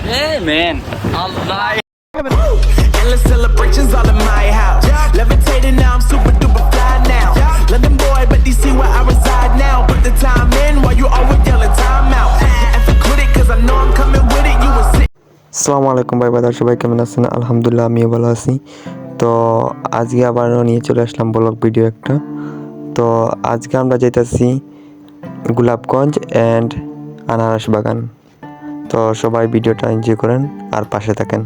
Hey man, Allah. Endless celebrations all in my house. Levitating now, I'm super duper fly now. London boy, but DC where I reside now. Put the time in while you always yelling time out. And for critic, cause I know I'm coming with it. You will see. আসসালামু আলাইকুম ভাই বাদার, সবাই কেমন আছেন? আলহামদুলিল্লাহ, আমিও ভালো আছি। তো আজকে আবার নিয়ে চলে আসলাম ব্লগ ভিডিও একটা। তো আজকে আমরা যাইতেছি গোলাপগঞ্জ অ্যান্ড আনারস বাগান। তো সবাই ভিডিওটা এনজয় করেন আর পাশে থাকেন।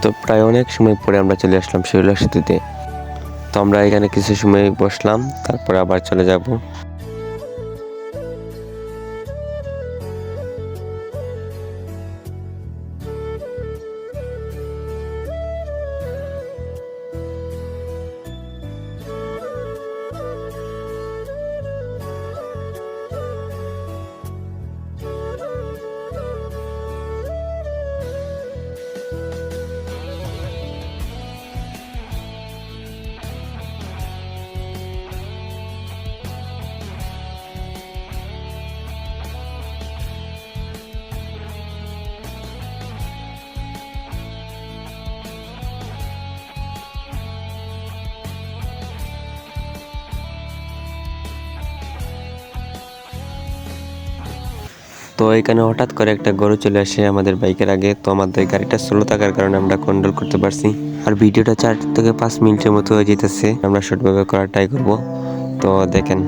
তো প্রায় অনেক সময় পরে আমরা চলে আসলাম শৈলা সেতুতে। তো আমরা এখানে কিছু সময় বসলাম, তারপরে আবার চলে যাব। তো এখানে হঠাৎ করে একটা গরু চলে আসে আমাদের বাইকের আগে। তো আমাদের গাড়িটা স্লো থাকার কারণে আমরা কন্ট্রোল করতে পারছি। আর ভিডিওটা 4 থেকে 5 মিনিটের মতো হয়ে যেতেছে। আমরা শর্টভাবে করার ট্রাই করব। তো দেখেন।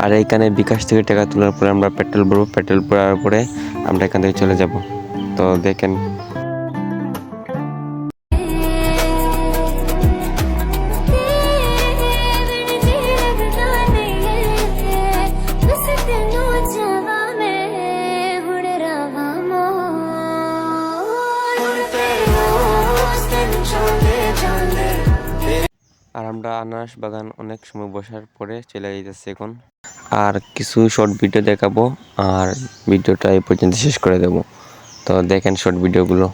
আর এইখানে বিকাশ থেকে টাকা তোলার পরে আমরা পেট্রোল ভরবো। পেট্রোল ভরার পরে আমরা এখান থেকে চলে যাব। তো দেখেন। আর আমরা আনারস বাগান অনেক সময় বসার পরে চলে যাইতেছি এখন। আর কিছু শর্ট ভিডিও দেখাবো আর ভিডিওটা এই পর্যন্ত শেষ করে দেব। তো দেখেন শর্ট ভিডিওগুলো।